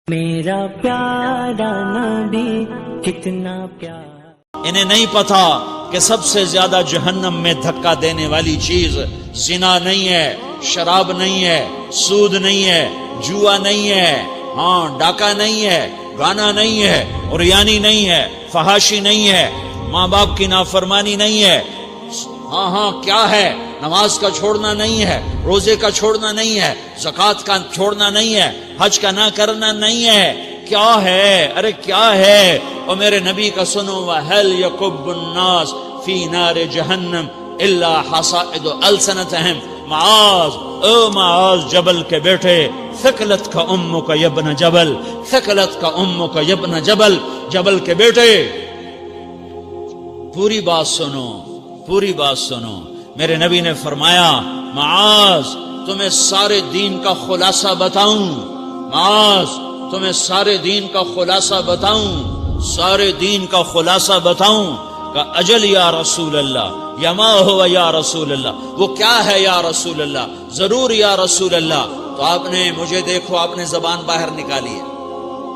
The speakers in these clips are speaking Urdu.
میرا پیارا نبی کتنا پیارا. انہیں نہیں پتا کہ سب سے زیادہ جہنم میں دھکا دینے والی چیز زنا نہیں ہے، شراب نہیں ہے، سود نہیں ہے، جوا نہیں ہے، ہاں ڈاکہ نہیں ہے، گانا نہیں ہے، عریانی نہیں ہے، فحاشی نہیں ہے، ماں باپ کی نافرمانی نہیں ہے. ہاں کیا ہے؟ نماز کا چھوڑنا نہیں ہے، روزے کا چھوڑنا نہیں ہے، زکوٰۃ کا چھوڑنا نہیں ہے، حج کا نہ کرنا نہیں ہے. کیا ہے؟ ارے کیا ہے؟ اور میرے نبی کا سنو، وَهَلْ يَكُبُّ النَّاسِ فِي نَارِ جَهَنَّمَ إِلَّا حَصَائِدُ أَلْسِنَتِهِمْ. معاذ، او معاذ جبل کے بیٹے، ثقلت کا امک یا ابن جبل، ثقلت کا امک یا ابن جبل، جبل کے بیٹے پوری بات سنو، پوری بات سنو. میرے نبی نے فرمایا، معاذ تمہیں سارے دین کا خلاصہ بتاؤں، معاذ تمہیں سارے دین کا خلاصہ بتاؤں، سارے دین کا خلاصہ بتاؤں. کہ اجل یا رسول اللہ، یا ما ہوا یا رسول اللہ، وہ کیا ہے یا رسول اللہ؟ ضرور یا رسول اللہ. تو آپ نے مجھے دیکھو، آپ نے زبان باہر نکالی ہے،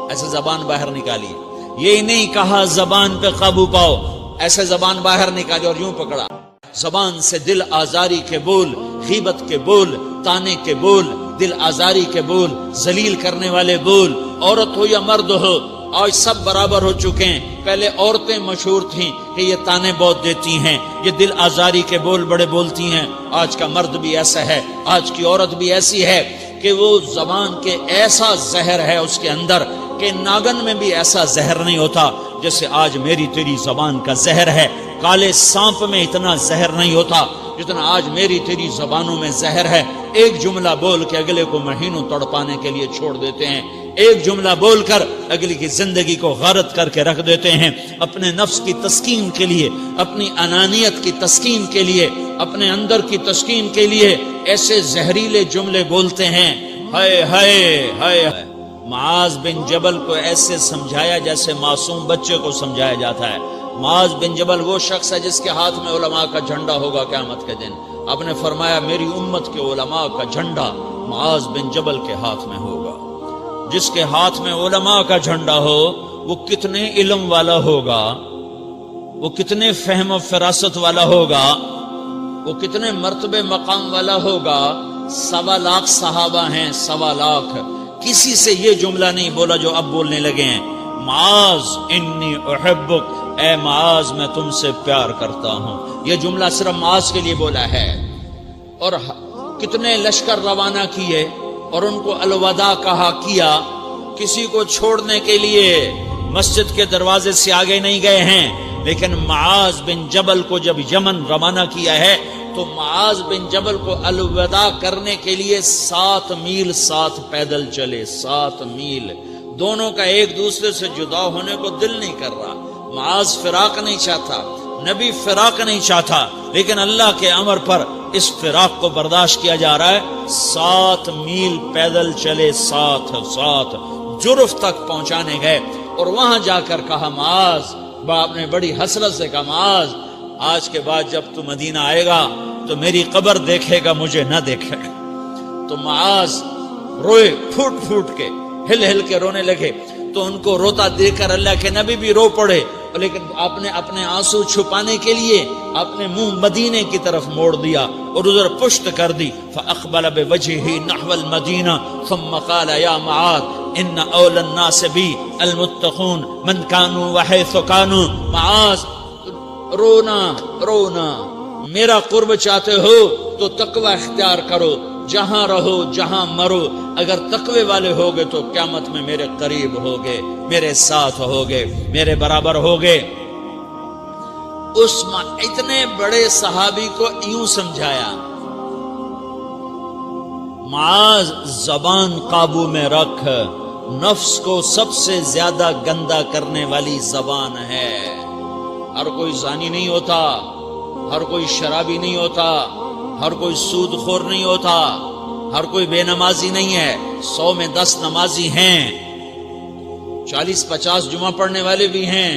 ایسے زبان باہر نکالی ہے. یہ نہیں کہا زبان پہ قابو پاؤ، ایسے زبان باہر نکالی اور یوں پکڑا. زبان سے دل آزاری کے بول، غیبت کے بول، تانے کے بول، دل آزاری کے بول، ذلیل کرنے والے بول، عورت ہو یا مرد ہو، آج سب برابر ہو چکے ہیں. پہلے عورتیں مشہور تھیں کہ یہ تانے بہت دیتی ہیں، یہ دل آزاری کے بول بڑے بولتی ہیں. آج کا مرد بھی ایسا ہے، آج کی عورت بھی ایسی ہے کہ وہ زبان کے ایسا زہر ہے اس کے اندر کہ ناگن میں بھی ایسا زہر نہیں ہوتا جیسے آج میری تیری زبان کا زہر ہے. کالے سانپ میں اتنا زہر نہیں ہوتا جتنا آج میری تیری زبانوں میں زہر ہے. ایک جملہ بول کے اگلے کو مہینوں تڑپانے کے لیے چھوڑ دیتے ہیں، ایک جملہ بول کر اگلی کی زندگی کو غارت کر کے رکھ دیتے ہیں. اپنے نفس کی تسکین کے لیے، اپنی انانیت کی تسکین کے لیے، اپنے اندر کی تسکین کے لیے ایسے زہریلے جملے بولتے ہیں. ہائے ہائے ہائے. معاذ بن جبل کو ایسے سمجھایا جیسے معصوم بچے کو سمجھایا جاتا ہے. معاذ بن جبل وہ شخص ہے جس کے ہاتھ میں علماء کا جھنڈا ہوگا قیامت کے دن. آپ نے فرمایا میری امت کے علماء کا جھنڈا معاذ بن جبل کے ہاتھ میں ہوگا. جس کے ہاتھ میں علماء کا جھنڈا ہو وہ کتنے علم والا ہوگا، وہ کتنے فہم و فراست والا ہوگا، وہ کتنے مرتبے مقام والا ہوگا. 1.25 لاکھ صحابہ ہیں، 1.25 لاکھ. کسی سے یہ جملہ نہیں بولا جو اب بولنے لگے ہیں. معاذ انی احبک، اے معاذ میں تم سے پیار کرتا ہوں. یہ جملہ صرف معاذ کے لیے بولا ہے. اور کتنے لشکر روانہ کیے اور ان کو الوداع کہا کیا. کسی کو چھوڑنے کے لیے مسجد کے دروازے سے آگے نہیں گئے ہیں، لیکن معاذ بن جبل کو جب یمن روانہ کیا ہے تو معاذ بن جبل کو الوداع کرنے کے لیے 7 میل ساتھ پیدل چلے. 7 میل. دونوں کا ایک دوسرے سے جدا ہونے کو دل نہیں کر رہا. معاذ فراق نہیں چاہتا، نبی فراق نہیں چاہتا، لیکن اللہ کے امر پر اس فراق کو برداشت کیا جا رہا ہے. 7 میل پیدل چلے، 7 جرف تک پہنچانے گئے اور وہاں جا کر کہا معاذ، باپ نے بڑی حسرت سے کہا معاذ آج کے بعد جب تو مدینہ آئے گا تو میری قبر دیکھے گا، مجھے نہ دیکھے گا. تو معاذ روئے، پھوٹ پھوٹ کے، ہل ہل کے رونے لگے. تو ان کو روتا دیکھ کر اللہ کے نبی بھی رو پڑے، لیکن آپ نے اپنے آنسو چھپانے کے لیے اپنے منہ مدینے کی طرف موڑ دیا اور ادھر پشت کر دی. فاقبل بوجهه نحو المدینہ ثم قال یا معاذ ان اول الناس بی المتقون من كانوا وحيث كانوا. معاذ رونا، میرا قرب چاہتے ہو تو تقوی اختیار کرو، جہاں رہو جہاں مرو. اگر تقوی والے ہوگے تو قیامت میں میرے قریب ہوگے، میرے ساتھ ہوگے، میرے برابر ہوگے. اس اتنے بڑے صحابی کو یوں سمجھایا. معاذ زبان قابو میں رکھ، نفس کو سب سے زیادہ گندا کرنے والی زبان ہے. ہر کوئی زانی نہیں ہوتا، ہر کوئی شرابی نہیں ہوتا، ہر کوئی سود خور نہیں ہوتا، ہر کوئی بے نمازی نہیں ہے. 100 میں 10 نمازی ہیں، 40-50 جمعہ پڑھنے والے بھی ہیں،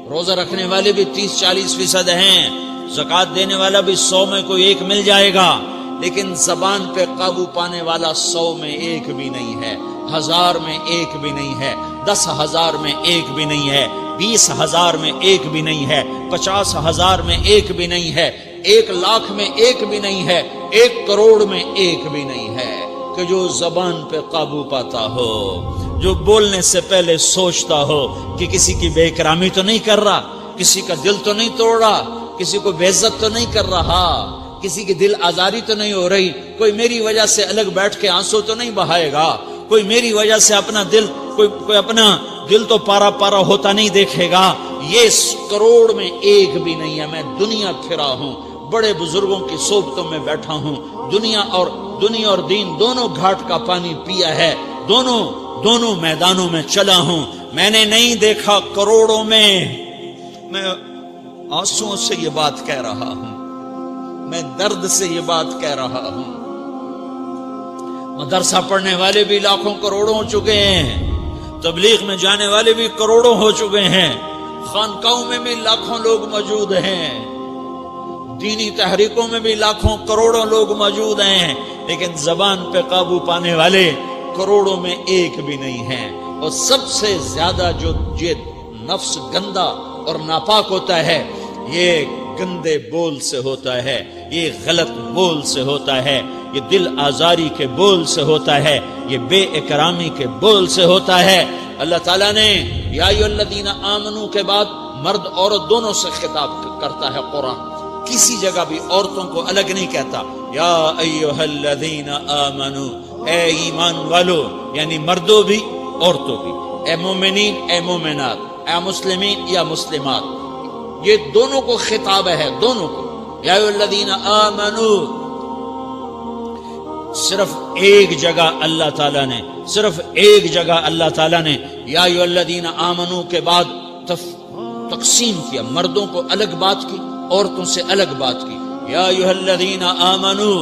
روزہ رکھنے والے بھی 30-40% ہیں، زکوٰۃ دینے والا بھی 100 میں کوئی ایک مل جائے گا. لیکن زبان پہ قابو پانے والا 100 میں ایک بھی نہیں ہے. 1000 میں ایک بھی نہیں ہے، 10,000 میں ایک بھی نہیں ہے، 20,000 میں ایک بھی نہیں ہے، 50,000 میں ایک بھی نہیں ہے، 1,00,000 میں ایک بھی نہیں ہے، 1 کروڑ میں ایک بھی نہیں ہے کہ جو زبان پہ قابو پاتا ہو، جو بولنے سے پہلے سوچتا ہو کہ کسی کی بے اکرامی تو نہیں کر رہا، کسی کا دل تو نہیں توڑ رہا، کسی کو بے عزت تو نہیں کر رہا، کسی کی دل آزاری تو نہیں ہو رہی، کوئی میری وجہ سے الگ بیٹھ کے آنسو تو نہیں بہائے گا، کوئی میری وجہ سے اپنا دل کوئی اپنا دل تو پارا پارا ہوتا نہیں دیکھے گا۔ یہ 1 کروڑ میں ایک بھی نہیں ہے۔ میں دنیا پھرا ہوں، بڑے بزرگوں کی صحبتوں میں بیٹھا ہوں، دنیا اور دین دونوں گھاٹ کا پانی پیا ہے، دونوں میدانوں میں چلا ہوں، میں نے نہیں دیکھا کروڑوں میں۔ میں آنسوؤں سے یہ بات کہہ رہا ہوں، میں درد سے یہ بات کہہ رہا ہوں۔ مدرسہ پڑھنے والے بھی لاکھوں کروڑوں ہو چکے ہیں، تبلیغ میں جانے والے بھی کروڑوں ہو چکے ہیں، خانقاہوں میں بھی لاکھوں لوگ موجود ہیں، دینی تحریکوں میں بھی لاکھوں کروڑوں لوگ موجود ہیں، لیکن زبان پہ قابو پانے والے کروڑوں میں ایک بھی نہیں ہیں۔ اور سب سے زیادہ جو یہ نفس گندا اور ناپاک ہوتا ہے، یہ گندے بول سے ہوتا ہے، یہ غلط بول سے ہوتا ہے، یہ دل آزاری کے بول سے ہوتا ہے، یہ بے اکرامی کے بول سے ہوتا ہے۔ اللہ تعالیٰ نے یا ایھا الذین آمنو کے بعد مرد عورت دونوں سے خطاب کرتا ہے قرآن، کسی جگہ بھی عورتوں کو الگ نہیں کہتا۔ یا ایھا الذین آمنو، اے ایمان والو، یعنی مردوں بھی عورتوں بھی، اے مومنین اے مومنات، اے مسلمین یا مسلمات، یہ دونوں کو خطاب ہے، دونوں کو۔ یا ایھا الذین آمنو، صرف ایک جگہ اللہ تعالیٰ نے یا ایھا الذین آمنو کے بعد تقسیم کیا، مردوں کو الگ بات کی، عورتوں سے الگ بات کی۔ یا ایھا الذین آمنو،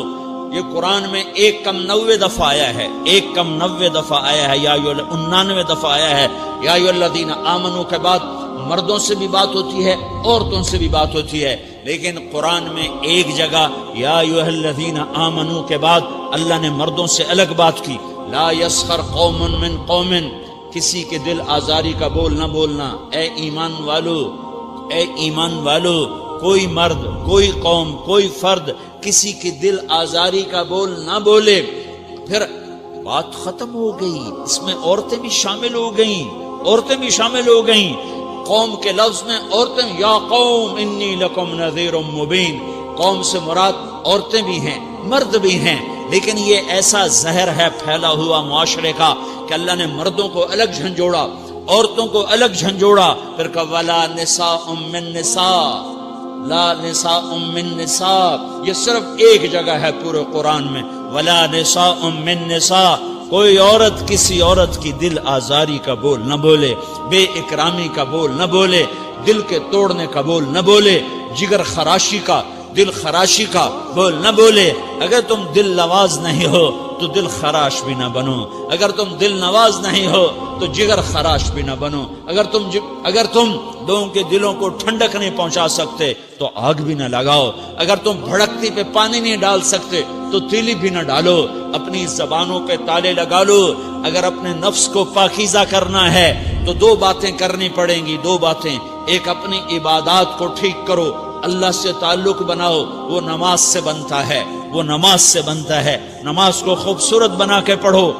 یہ قرآن میں 199 دفعہ آیا ہے، 199 دفعہ آیا ہے، یا 99 دفعہ آیا ہے۔ یا ایھا الذین آمنو کے بعد مردوں سے بھی بات ہوتی ہے، عورتوں سے بھی بات ہوتی ہے، لیکن قرآن میں ایک جگہ یا ایھا الذین آمنو کے بعد اللہ نے مردوں سے الگ بات کی۔ لا یسخر قوم من قوم، کسی کے دل آزاری کا بول نہ بولنا۔ اے ایمان والو، کوئی مرد، کوئی قوم، کوئی فرد کسی کی دل آزاری کا بول نہ بولے۔ پھر بات ختم ہو گئی، اس میں عورتیں بھی شامل ہو گئیں، قوم کے لفظ میں عورتیں، یا قوم انی لکم نذیر مبین، قوم سے مراد عورتیں بھی ہیں، مرد بھی ہیں، لیکن یہ ایسا زہر ہے پھیلا ہوا معاشرے کا کہ اللہ نے مردوں کو الگ جھنجھوڑا، عورتوں کو الگ جھنجھوڑا، پھر کہ ولا نساء من نساء، لا نساء من نساء، یہ صرف ایک جگہ ہے پورے قرآن میں، ولا نساء من نساء، کوئی عورت کسی عورت کی دل آزاری کا بول نہ بولے، بے اکرامی کا بول نہ بولے، دل کے توڑنے کا بول نہ بولے، جگر خراشی کا، دل خراشی کا بول نہ بولے۔ اگر تم دل نواز نہیں ہو تو دل خراش بھی نہ بنو، اگر تم دل نواز نہیں ہو تو جگر خراش بھی نہ بنو، اگر تم لوگوں کے دلوں کو ٹھنڈک نہیں پہنچا سکتے تو آگ بھی نہ لگاؤ، اگر تم بھڑکتی پہ پانی نہیں ڈال سکتے تو تیلی بھی نہ ڈالو، اپنی زبانوں پہ تالے لگا لو۔ اگر اپنے نفس کو پاکیزہ کرنا ہے تو 2 باتیں کرنی پڑیں گی، 2 باتیں۔ ایک، اپنی عبادات کو ٹھیک کرو، اللہ سے تعلق بناؤ، وہ نماز سے بنتا ہے، نماز کو خوبصورت بنا کے پڑھو۔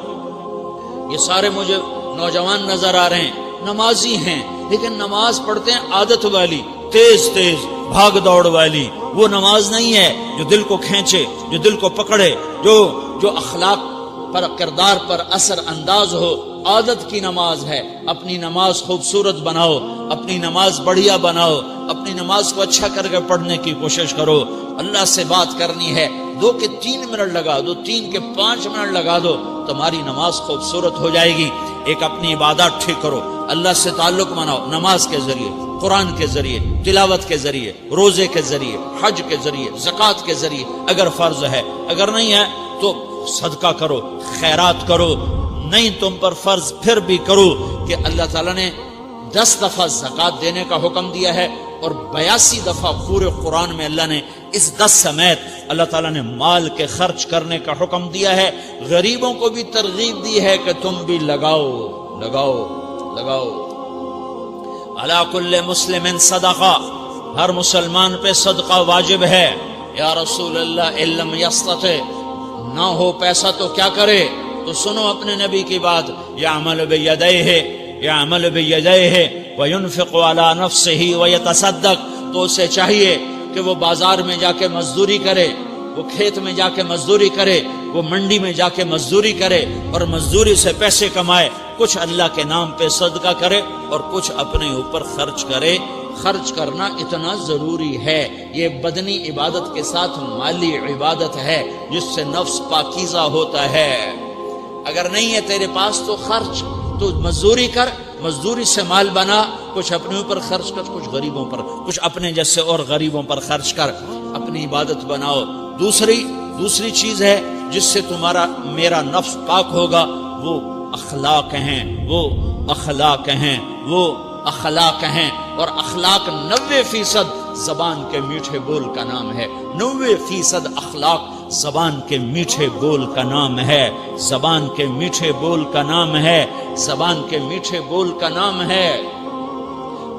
یہ سارے مجھے نوجوان نظر آ رہے ہیں، نمازی ہیں، لیکن نماز پڑھتے ہیں عادت والی، تیز بھاگ دوڑ والی۔ وہ نماز نہیں ہے جو دل کو کھینچے، جو دل کو پکڑے، جو اخلاق پر، کردار پر اثر انداز ہو۔ عادت کی نماز ہے۔ اپنی نماز خوبصورت بناؤ، اپنی نماز بڑھیا بناؤ، اپنی نماز کو اچھا کر کے پڑھنے کی کوشش کرو۔ اللہ سے بات کرنی ہے، 2 کے 3 منٹ لگا دو، 3 کے 5 منٹ لگا دو، تمہاری نماز خوبصورت ہو جائے گی۔ ایک، اپنی عبادات ٹھیک کرو، اللہ سے تعلق بناؤ، نماز کے ذریعے، قرآن کے ذریعے، تلاوت کے ذریعے، روزے کے ذریعے، حج کے ذریعے، زکوٰۃ کے ذریعے اگر فرض ہے، اگر نہیں ہے تو صدقہ کرو، خیرات کرو، نہیں تم پر فرض پھر بھی کرو کہ اللہ تعالیٰ نے 10 دفعہ زکوٰۃ دینے کا حکم دیا ہے اور 82 دفعہ پورے قرآن میں اللہ نے اس 10 سمیت اللہ تعالیٰ نے مال کے خرچ کرنے کا حکم دیا ہے، غریبوں کو بھی ترغیب دی ہے کہ تم بھی لگاؤ لگاؤ لگاؤ۔ علی کل مسلم صدقہ، ہر مسلمان پہ صدقہ واجب ہے۔ یا رسول اللہ ان لم یستطع، نہ ہو پیسہ تو کیا کرے؟ تو سنو اپنے نبی کی بات، یعمل بیدیہ، یعمل بیدیہ وینفق علی نفسہ ویتصدق، تو اسے چاہیے کہ وہ بازار میں جا کے مزدوری کرے، وہ کھیت میں جا کے مزدوری کرے، وہ منڈی میں جا کے مزدوری کرے اور مزدوری سے پیسے کمائے، کچھ اللہ کے نام پہ صدقہ کرے اور کچھ اپنے اوپر خرچ کرے۔ خرچ کرنا اتنا ضروری ہے، یہ بدنی عبادت کے ساتھ مالی عبادت ہے جس سے نفس پاکیزہ ہوتا ہے۔ اگر نہیں ہے تیرے پاس تو خرچ، تو مزدوری کر، مزدوری سے مال بنا، کچھ اپنے اوپر خرچ کر، کچھ غریبوں پر، کچھ اپنے جیسے اور غریبوں پر خرچ کر، اپنی عبادت بناؤ۔ دوسری چیز ہے جس سے تمہارا میرا نفس پاک ہوگا، وہ اخلاق ہیں، وہ اخلاق ہیں، وہ اخلاق ہیں۔ اور اخلاق 90% زبان کے میٹھے بول کا نام ہے، 90% اخلاق زبان کے میٹھے بول کا نام ہے، زبان کے میٹھے بول کا نام ہے، زبان کے میٹھے بول کا نام ہے۔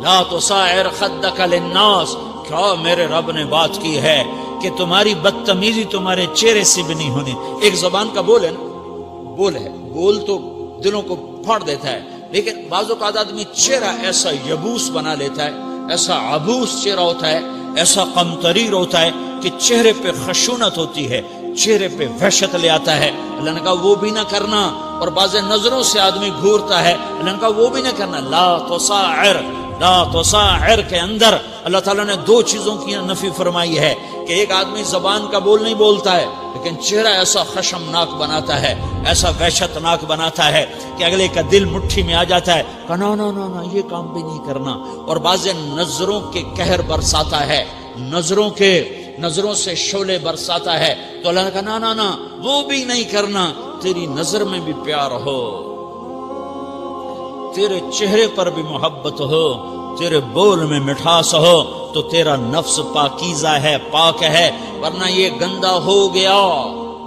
لا تصاعر خدک للناس، کیا میرے رب نے بات کی ہے کہ تمہاری بدتمیزی تمہارے چہرے سے بھی نہیں ہونی۔ ایک زبان کا بول ہے نا، بول ہے، بول تو دلوں کو پھاڑ دیتا ہے، لیکن بعض اوقات آدمی چہرہ ایسا یبوس بنا لیتا ہے، ایسا عبوس چہرہ ہوتا ہے، ایسا قمطریر ہوتا ہے کہ چہرے پہ خشونت ہوتی ہے، چہرے پہ وحشت لے آتا ہے۔ اللہ نے کہا وہ بھی نہ کرنا۔ اور بعض نظروں سے آدمی گھورتا ہے، اللہ نے کہا وہ بھی نہ کرنا۔ لا تصاعر، لا تصاعر کے اندر اللہ تعالیٰ نے 2 چیزوں کی نفی فرمائی ہے کہ ایک آدمی زبان کا بول نہیں بولتا ہے لیکن چہرہ ایسا خشمناک بناتا ہے، ایسا وحشتناک بناتا ہے کہ اگلے کا دل مٹھی میں آ جاتا ہے کہ نا نا نا نا یہ کام بھی نہیں کرنا۔ اور بعض نظروں کے قہر برساتا ہے، نظروں سے شعلے برساتا ہے، تو اللہ نے کہا نا نا نا وہ بھی نہیں کرنا۔ تیری نظر میں بھی پیار ہو، تیرے چہرے پر بھی محبت ہو، تیرے بول میں مٹھاس ہو، تو تیرا نفس پاکیزہ ہے، پاک ہے۔ ورنہ یہ گندا ہو گیا،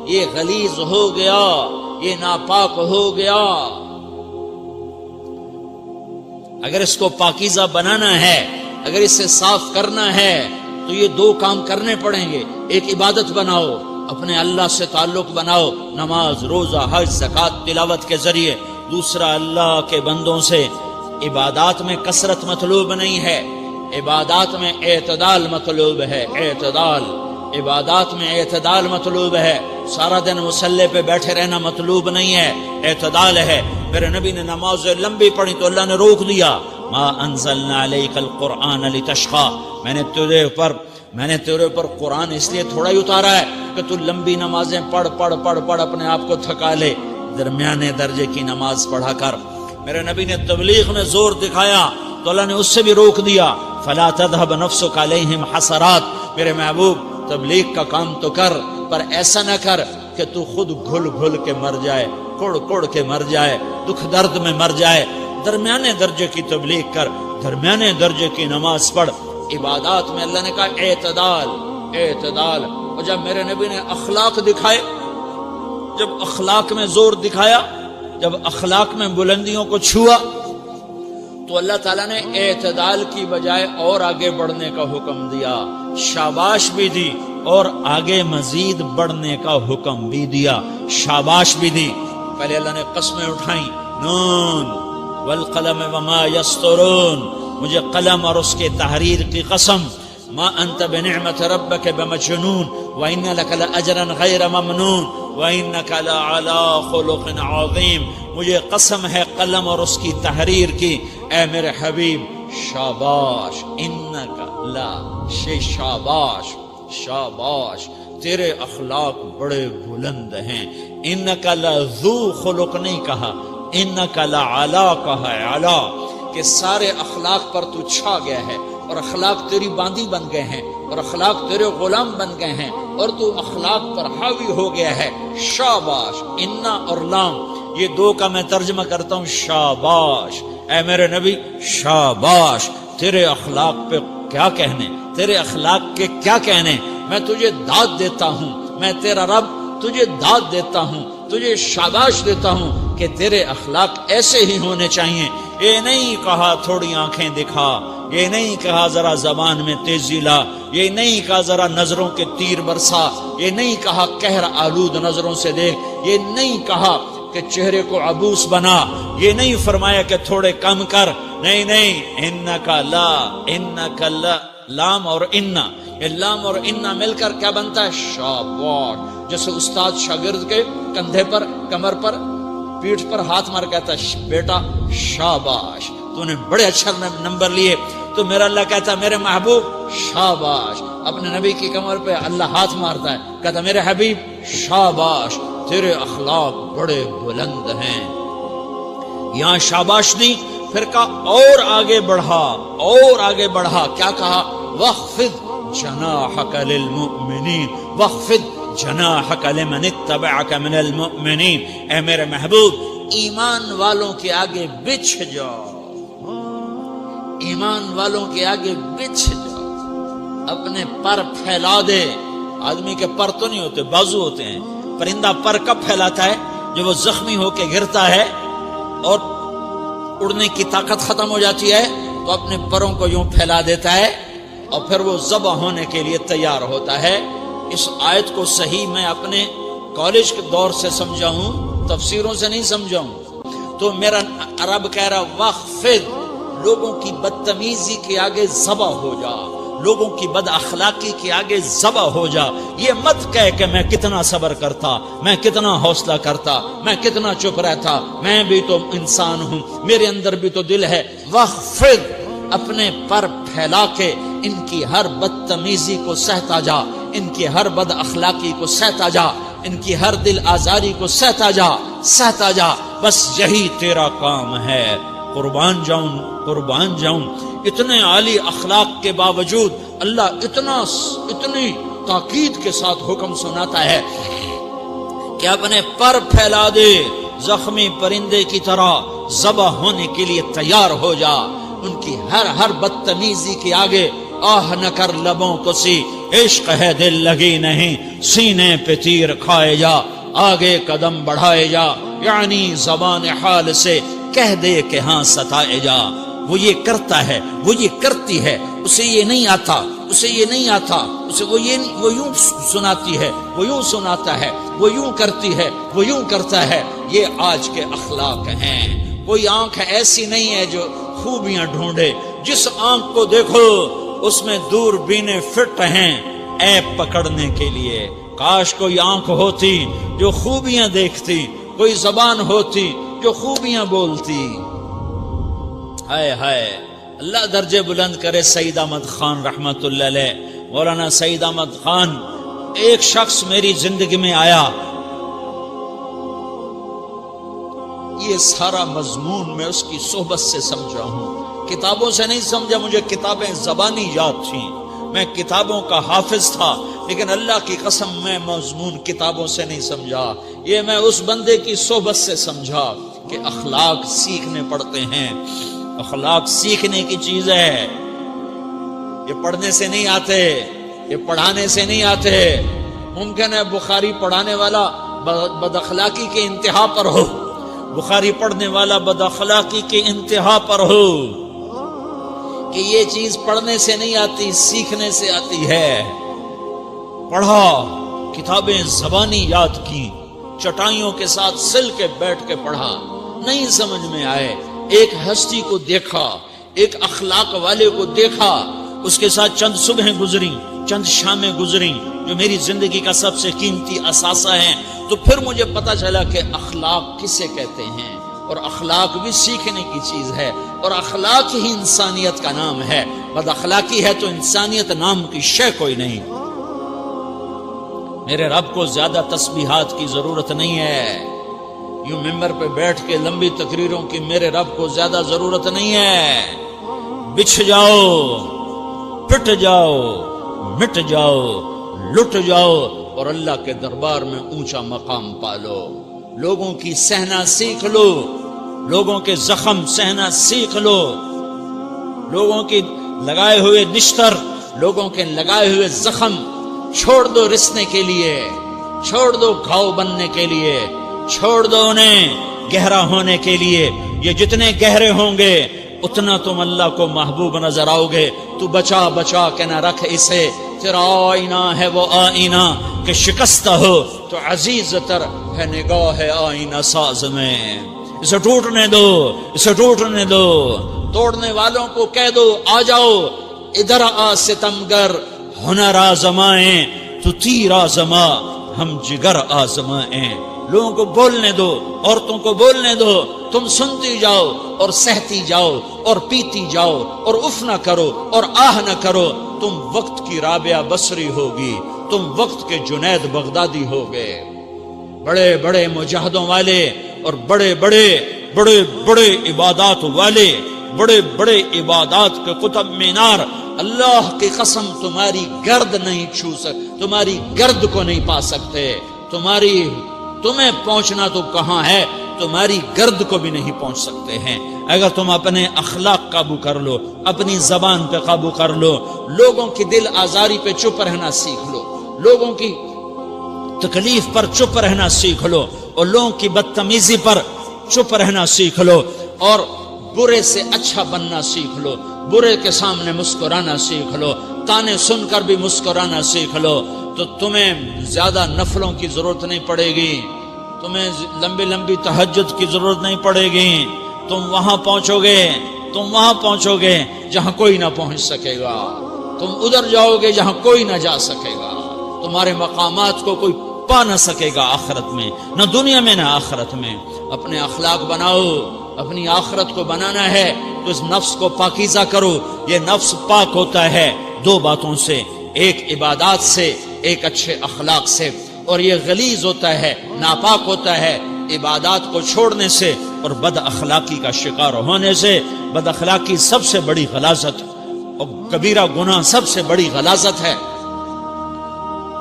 یہ غلیظ ہو گیا، یہ ناپاک ہو گیا۔ اگر اس کو پاکیزہ بنانا ہے، اگر اسے صاف کرنا ہے تو یہ 2 کام کرنے پڑیں گے۔ ایک عبادت بناؤ، اپنے اللہ سے تعلق بناؤ، نماز، روزہ، حج، زکوٰۃ، تلاوت کے ذریعے۔ دوسرا، اللہ کے بندوں سے عبادات میں کثرت مطلوب نہیں ہے، عبادات میں اعتدال مطلوب ہے، اعتدال، عبادات میں اعتدال مطلوب ہے۔ سارا دن مصلی پہ بیٹھے رہنا مطلوب نہیں ہے، اعتدال ہے۔ میرے نبی نے نماز لمبی پڑھی تو اللہ نے روک دیا، ما انزلنا علیک القرآن لتشقی، میں نے تیرے اوپر قرآن اس لیے تھوڑا ہی اتارا ہے کہ تو لمبی نمازیں پڑھ اپنے آپ کو تھکا لے، درمیانے درجے کی نماز پڑھا کر۔ میرے نبی نے تبلیغ میں زور دکھایا تو اللہ نے اس سے بھی روک دیا، فلا تذهب نفسك عليهم حسرات، میرے محبوب تبلیغ کا کام تو کر، پر ایسا نہ کر کہ تو خود گھل کے مر جائے، کڑ کے مر جائے، دکھ درد میں مر جائے۔ درمیانے درجے کی تبلیغ کر، درمیانے درجے کی نماز پڑھ۔ عبادات میں اللہ نے کہا اعتدال، اعتدال۔ اور جب میرے نبی نے اخلاق دکھائے، جب اخلاق میں زور دکھایا، جب اخلاق میں بلندیوں کو چھوا، تو اللہ تعالیٰ نے اعتدال کی بجائے اور آگے بڑھنے کا حکم دیا، شاباش بھی دی اور آگے مزید بڑھنے کا حکم بھی دیا، شاباش بھی دی۔ پہلے اللہ نے قسمیں اٹھائیں، نون والقلم وما یسطرون، مجھے قلم اور اس کے تحریر کی قسم، ما انت بنعمت ربک بمجنون وان لک لاجرا غیر ممنون وانک لعلی خلق عظیم، مجھے قسم ہے قلم اور اس کی تحریر کی، اے میرے حبیب شاباش، انک لا شاباش، شاباش، تیرے اخلاق بڑے بلند ہیں۔ انک لذو خلق نہیں کہا، انک لعلی کہا ہے، علا، کہ سارے اخلاق پر تو چھا گیا ہے اور اخلاق تیری باندی بن گئے ہیں اور اخلاق تیرے غلام بن گئے ہیں اور تو اخلاق پر حاوی ہو گیا ہے۔ شاباش، انا اور لام، یہ 2 کا میں ترجمہ کرتا ہوں، شاباش، اے میرے نبی شاباش، تیرے اخلاق پہ کیا کہنے، تیرے اخلاق کے کیا کہنے، میں تجھے داد دیتا ہوں، میں تیرا رب تجھے داد دیتا ہوں، تجھے شاباش دیتا ہوں کہ تیرے اخلاق ایسے ہی ہونے چاہیے۔ یہ نہیں کہا تھوڑی آنکھیں دکھا، یہ نہیں کہا ذرا زبان میں تیزی لا، یہ نہیں کہا ذرا نظروں کے تیر برسا، یہ نہیں کہا قہر آلود نظروں سے دیکھ، یہ نہیں کہا کہ چہرے کو عبوس بنا، یہ نہیں فرمایا کہ تھوڑے کم کر، نہیں، انکا لا، انکا لا، لام اور انا، یہ لام اور انا مل کر کیا بنتا ہے؟ شاباش۔ جیسے استاد شاگرد کے کندھے پر، کمر پر، پیٹھ پر ہاتھ مار کہتا ہے بیٹا شاباش، تو نے بڑے اچھا نمبر لیے، تو میرا اللہ کہتا ہے میرے محبوب شاباش۔ اپنے نبی کی کمر پہ اللہ ہاتھ مارتا ہے، کہتا ہے میرے حبیب شاباش، تیرے اخلاق بڑے بلند ہیں۔ یہاں شاباش دی، پھر کہا اور آگے بڑھا، اور آگے بڑھا، کیا کہا؟ وَخْفِضْ جَنَاحَكَ لِلْمُؤْمِنِينَ وَخْفِضْ جَنَاحَكَ لِمَنِ اتَّبَعَكَ مِنَ الْمُؤْمِنِينَ، اے میرے محبوب ایمان والوں کے آگے بچھ جاؤ، ایمان والوں کے آگے بچھ جاؤ، اپنے پر پھیلا دے۔ آدمی کے پر تو نہیں ہوتے، بازو ہوتے ہیں۔ پرندہ پر کب پھیلاتا ہے؟ جب وہ زخمی ہو کے گرتا ہے اور اڑنے کی طاقت ختم ہو جاتی ہے تو اپنے پروں کو یوں پھیلا دیتا ہے اور پھر وہ ذبح ہونے کے لیے تیار ہوتا ہے۔ اس آیت کو صحیح میں اپنے کالج کے دور سے سمجھا ہوں، تفسیروں سے نہیں سمجھا ہوں۔ تو میرا عرب کہہ رہا وَخْفِضْ، لوگوں کی بدتمیزی کے آگے ذبح ہو جا، لوگوں کی بد اخلاقی کے آگے ذبح ہو جا۔ یہ مت کہہ کہ میں کتنا صبر کرتا، میں کتنا حوصلہ کرتا، میں کتنا چپ رہتا، میں بھی تو انسان ہوں، میرے اندر بھی تو دل ہے۔ وَخْفِضْ، اپنے پر پھیلا کے ان کی ہر بدتمیزی کو سہتا جا، ان کی ہر بد اخلاقی کو سہتا جا، ان کی ہر دل آزاری کو سہتا جا، سہتا جا، بس یہی تیرا کام ہے۔ قربان جاؤں، قربان جاؤں، اتنے عالی اخلاق کے باوجود اللہ اتنی تاکید کے ساتھ حکم سناتا ہے کہ اپنے پر پھیلا دے، زخمی پرندے کی طرح ذبح ہونے کے لیے تیار ہو جا۔ ان کی ہر بدتمیزی کے آگے آہ نہ کر لبوں کو سی، عشق ہے دل لگی نہیں، سینے پہ تیر کھائے جا، آگے قدم بڑھائے جا، یعنی زبان حال سے کہہ دے کہ ہاں ستائے جا۔ وہ یہ کرتا ہے، وہ یہ کرتی ہے، اسے یہ نہیں آتا، اسے یہ نہیں آتا، اسے وہ یوں سناتی ہے، وہ یوں سناتا ہے، وہ یوں کرتی ہے، وہ یوں کرتا ہے۔ یہ آج کے اخلاق ہیں۔ کوئی آنکھ ایسی نہیں ہے جو خوبیاں ڈھونڈے، جس آنکھ کو دیکھو اس میں دوربینیں فٹ ہیں عیب پکڑنے کے لیے۔ کاش کوئی آنکھ ہوتی جو خوبیاں دیکھتی، کوئی زبان ہوتی جو خوبیاں بولتی۔ ہائے ہائے، اللہ درجے بلند کرے سعید احمد خان رحمت اللہ علیہ، مولانا سعید احمد خان۔ ایک شخص میری زندگی میں آیا، یہ سارا مضمون میں اس کی صحبت سے سمجھا ہوں، کتابوں سے نہیں سمجھا۔ مجھے کتابیں زبانی یاد تھیں، میں کتابوں کا حافظ تھا، لیکن اللہ کی قسم میں مضمون کتابوں سے نہیں سمجھا، یہ میں اس بندے کی صحبت سے سمجھا کہ اخلاق سیکھنے پڑتے ہیں۔ اخلاق سیکھنے کی چیز ہے، یہ پڑھنے سے نہیں آتے، یہ پڑھانے سے نہیں آتے۔ ممکن ہے بخاری پڑھانے والا بد اخلاقی کے انتہا پر ہو، بخاری پڑھنے والا بد اخلاقی کے انتہا پر ہو، کہ یہ چیز پڑھنے سے نہیں آتی، سیکھنے سے آتی ہے۔ پڑھا، کتابیں زبانی یاد کی، چٹائیوں کے ساتھ سل کے بیٹھ کے پڑھا، نہیں سمجھ میں آئے، ایک ہستی کو دیکھا، ایک اخلاق والے کو دیکھا، اس کے ساتھ چند صبحیں گزری، چند شامیں گزری جو میری زندگی کا سب سے قیمتی اثاثہ ہیں، تو پھر مجھے پتا چلا کہ اخلاق کسے کہتے ہیں، اور اخلاق بھی سیکھنے کی چیز ہے، اور اخلاق ہی انسانیت کا نام ہے۔ بد اخلاقی ہے تو انسانیت نام کی شے کوئی نہیں۔ میرے رب کو زیادہ تسبیحات کی ضرورت نہیں ہے، یوں ممبر پہ بیٹھ کے لمبی تقریروں کی میرے رب کو زیادہ ضرورت نہیں ہے۔ بچھ جاؤ، پٹ جاؤ، مٹ جاؤ، لٹ جاؤ، اور اللہ کے دربار میں اونچا مقام پالو۔ لوگوں کی سہنا سیکھ لو، لوگوں کے زخم سہنا سیکھ لو، لوگوں کی لگائے ہوئے نشتر، لوگوں کے لگائے ہوئے زخم چھوڑ دو رسنے کے لیے، چھوڑ دو گھاؤ بننے کے لیے، چھوڑ دو انہیں گہرا ہونے کے لیے۔ یہ جتنے گہرے ہوں گے اتنا تم اللہ کو محبوب نظر آؤ گے۔ تو بچا بچا کے نہ رکھ اسے، تیرا آئینہ ہے وہ آئینہ کہ شکستہ ہو تو عزیز تر ہے نگاہ آئینہ ساز میں۔ اسے ٹوٹنے دو، اسے ٹوٹنے دو۔ توڑنے والوں کو کہہ دو آ جاؤ ادھر آ ستمگر، ہنر آزمائیں تو تیر آزما، ہم جگر آزمائیں۔ لوگوں کو بولنے دو، عورتوں کو بولنے دو، تم سنتی جاؤ اور سہتی جاؤ اور پیتی جاؤ اور اف نہ کرو اور آہ نہ کرو۔ تم وقت کی رابعہ بصری ہوگی، تم وقت کے جنید بغدادی ہوگے۔ بڑے بڑے مجاہدوں والے اور بڑے بڑے بڑے بڑے عبادات والے، بڑے بڑے عبادات کے قطب مینار، اللہ کی قسم تمہاری گرد نہیں چھو سکتے، تمہاری گرد کو نہیں پا سکتے۔ تمہیں پہنچنا تو کہاں ہے، تمہاری گرد کو بھی نہیں پہنچ سکتے ہیں۔ اگر تم اپنے اخلاق قابو کر لو، اپنی زبان پہ قابو کر لو، لوگوں کی دل آزاری پہ چپ رہنا سیکھ لو، لوگوں کی تکلیف پر چپ رہنا سیکھ لو، اور لوگوں کی بدتمیزی پر چپ رہنا سیکھ لو، اور برے سے اچھا بننا سیکھ لو، برے کے سامنے مسکرانا سیکھ لو، تانے سن کر بھی مسکرانا سیکھ لو، تو تمہیں زیادہ نفلوں کی ضرورت نہیں پڑے گی، تمہیں لمبی لمبی تہجد کی ضرورت نہیں پڑے گی۔ تم وہاں پہنچو گے جہاں کوئی نہ پہنچ سکے گا، تم ادھر جاؤ گے جہاں کوئی نہ جا سکے گا، تمہارے مقامات کو کوئی پا نہ سکے گا آخرت میں، نہ دنیا میں نہ آخرت میں۔ اپنے اخلاق بناؤ، اپنی آخرت کو بنانا ہے تو اس نفس کو پاکیزہ کرو۔ یہ نفس پاک ہوتا ہے دو باتوں سے، ایک عبادات سے، ایک اچھے اخلاق سے، اور یہ غلیظ ہوتا ہے، ناپاک ہوتا ہے عبادات کو چھوڑنے سے اور بد اخلاقی کا شکار ہونے سے۔ بد اخلاقی سب سے بڑی غلاظت اور کبیرہ گناہ سب سے بڑی غلاظت ہے،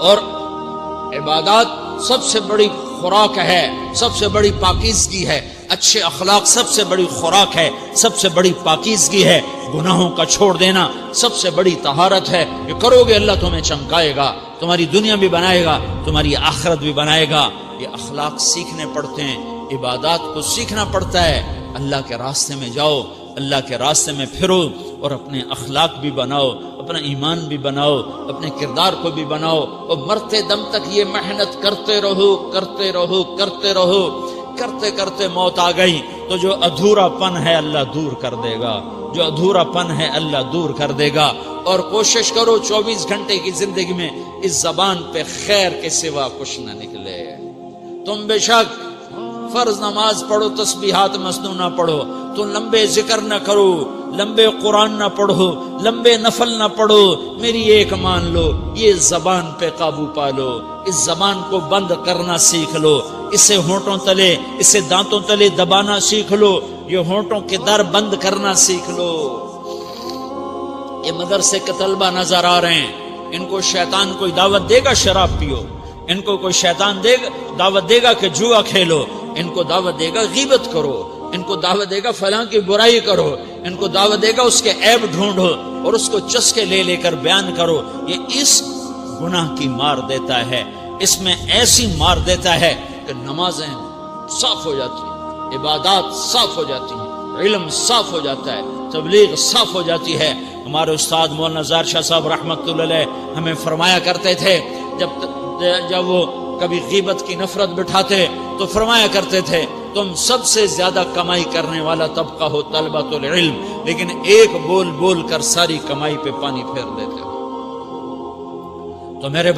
اور عبادات سب سے بڑی خوراک ہے، سب سے بڑی پاکیزگی ہے۔ اچھے اخلاق سب سے بڑی خوراک ہے، سب سے بڑی پاکیزگی ہے۔ گناہوں کا چھوڑ دینا سب سے بڑی طہارت ہے۔ یہ کرو گے اللہ تمہیں چمکائے گا، تمہاری دنیا بھی بنائے گا، تمہاری آخرت بھی بنائے گا۔ یہ اخلاق سیکھنے پڑتے ہیں، عبادات کو سیکھنا پڑتا ہے۔ اللہ کے راستے میں جاؤ، اللہ کے راستے میں پھرو، اور اپنے اخلاق بھی بناؤ، اپنا ایمان بھی بناؤ، اپنے کردار کو بھی بناؤ، اور مرتے دم تک یہ محنت کرتے رہو کرتے رہو کرتے رہو۔ کرتے کرتے موت آ گئی تو جو ادھورا پن ہے اللہ دور کر دے گا، جو ادھورا پن ہے اللہ دور کر دے گا۔ اور کوشش کرو 24 گھنٹے کی زندگی میں اس زبان پہ خیر کے سوا کچھ نہ نکلے۔ تم بے شک فرض نماز پڑھو، تسبیحات مسنون نہ پڑھو، تو لمبے ذکر نہ کرو، لمبے قرآن نہ پڑھو، لمبے نفل نہ پڑھو، میری ایک مان لو، یہ زبان پہ قابو پا لو، اس زبان کو بند کرنا سیکھ لو، اسے ہونٹوں تلے، اسے دانتوں تلے دبانا سیکھ لو، یہ ہونٹوں کے در بند کرنا سیکھ لو۔ یہ مدرسے کے طلبہ نظر آ رہے ہیں، ان کو شیطان کوئی دعوت دے گا شراب پیو، ان کو کوئی شیطان دعوت دے گا کہ جوا کھیلو، ان کو دعوت دے گا غیبت کرو، ان کو دعوت دے گا فلاں کی برائی کرو، ان کو دعوت دے گا اس کے عیب ڈھونڈو اور اس کو چسکے لے لے کر بیان کرو۔ یہ اس گناہ کی مار دیتا ہے، اس میں ایسی مار دیتا ہے کہ نمازیں صاف ہو جاتی ہیں، عبادات صاف ہو جاتی ہیں، علم صاف ہو جاتا ہے، تبلیغ صاف ہو جاتی ہے۔ ہمارے استاد مولانا زار شاہ صاحب رحمۃ اللہ علیہ ہمیں فرمایا کرتے تھے، جب وہ کبھی غیبت کی نفرت بٹھاتے تو فرمایا کرتے تھے تم سب سے زیادہ کمائی کرنے والا طبقہ ہو طلبۃ العلم، لیکن ایک بول بول کر ساری کمائی پہ پانی پھیر دیتے ہو۔ تو میرے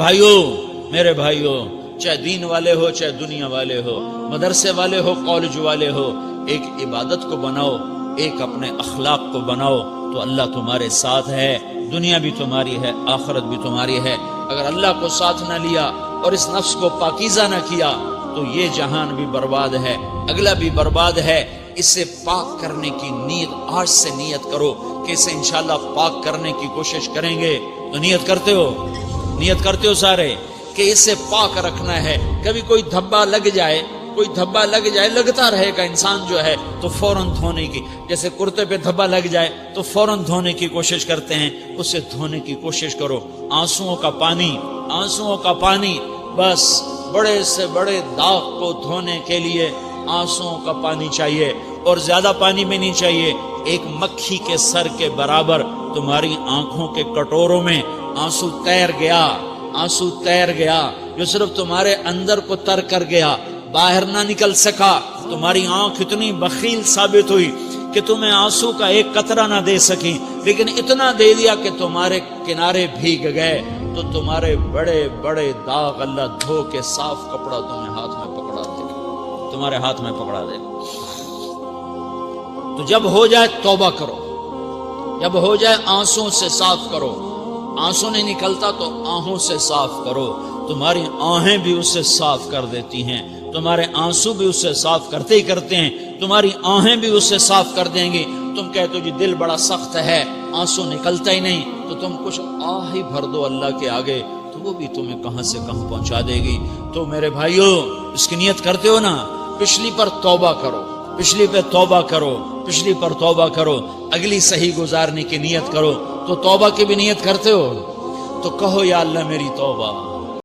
بھائیوں چاہے دین والے ہو چاہے دنیا والے ہو، مدرسے والے ہو کالج والے ہو، ایک عبادت کو بناؤ، ایک اپنے اخلاق کو بناؤ، تو اللہ تمہارے ساتھ ہے، دنیا بھی تمہاری ہے، آخرت بھی تمہاری ہے۔ اگر اللہ کو ساتھ نہ لیا اور اس نفس کو پاکیزہ نہ کیا تو یہ جہان بھی برباد ہے، اگلا بھی برباد ہے۔ اسے پاک کرنے کی نیت آج سے نیت کرو کہ اسے انشاءاللہ پاک کرنے کی کوشش کریں گے۔ تو نیت کرتے ہو سارے کہ اسے پاک رکھنا ہے۔ کبھی کوئی دھبا لگ جائے کوئی دھبا لگ جائے، لگتا رہے گا انسان جو ہے تو فوراً دھونے کی، جیسے کرتے پہ دھبا لگ جائے تو فوراً دھونے کی کوشش کرتے ہیں، اسے دھونے کی کوشش کرو۔ آنسوؤں کا پانی بس بڑے سے بڑے داغ کو دھونے کے لیے آنسوؤں کا پانی چاہیے، اور زیادہ پانی بھی نہیں چاہیے۔ ایک مکھی کے سر کے برابر تمہاری آنکھوں کے کٹوروں میں آنسو تیر گیا جو صرف تمہارے اندر کو تر کر گیا، باہر نہ نکل سکا۔ تمہاری آنکھ اتنی بخیل ثابت ہوئی کہ تمہیں آنسو کا ایک قطرہ نہ دے سکی، لیکن اتنا دے دیا کہ تمہارے کنارے بھیگ گئے۔ تو تمہارے بڑے بڑے داغ اللہ دھو کے صاف کپڑا تمہیں تمہارے ہاتھ میں پکڑا دے۔ تو جب ہو جائے توبہ کرو، جب ہو جائے آنسوں سے صاف کرو۔ آنسو نہیں نکلتا تو آہوں سے صاف کرو، تمہاری آہیں بھی اسے صاف کر دیتی ہیں، تمہارے آنسو بھی اسے صاف کرتے ہی کرتے ہیں، تمہاری آہیں بھی اسے صاف کر دیں گی۔ تم کہتے ہو جی دل بڑا سخت ہے، آنسو نکلتا ہی نہیں، تو تم کچھ آہ ہی بھر دو اللہ کے آگے، تو وہ بھی تمہیں کہاں سے کہاں پہنچا دے گی۔ تو میرے بھائیو، اس کی نیت کرتے ہو نا، پچھلی پر توبہ کرو، پچھلی پہ توبہ کرو، پچھلی پر توبہ کرو، اگلی صحیح گزارنے کی نیت کرو۔ تو توبہ کی بھی نیت کرتے ہو تو کہو یا اللہ میری توبہ،